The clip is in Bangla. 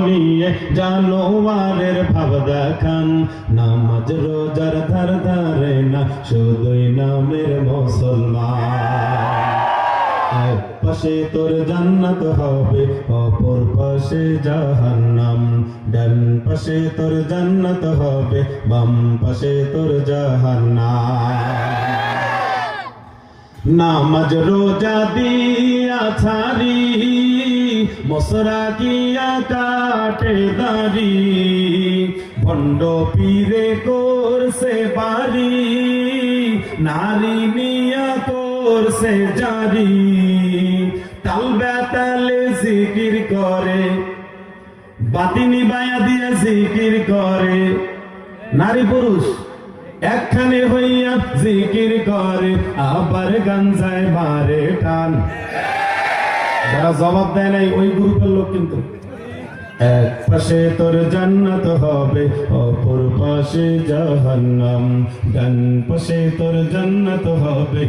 নিয়ে জানোয়ারের ভাব দেখান, নামাজ রোজার ধার ধারে না, শুধুই নামের মুসলমান। এক পাশে তোর জান্নাত হবে, অপর পাশে জাহান্নাম। ডান পাশে তোর জান্নাত হবে, বাম পাশে তোর জাহান্নাম। নামাজ রোজা দিয়া ছাড়ি, মশরা কিয়া কাটে দাড়ি, ভণ্ড পীরে করছে বাড়ি, নারী নিয়া করছে জারি। তাল বেতালে জিকির করে, বাতিনি বায়া দিয়ে জিকির করে, নারী পুরুষ একখানে হইয়া জিকির করে, আবার গাঞ্জায় মারে টান। যারা জবাব দেয় নাই ওই গ্রুপের লোক কিন্তু। এক পাশে তোর জান্নাত হবে, অপর পাশে জাহান্নাম। ডান পাশে তোর জান্নাত হবে,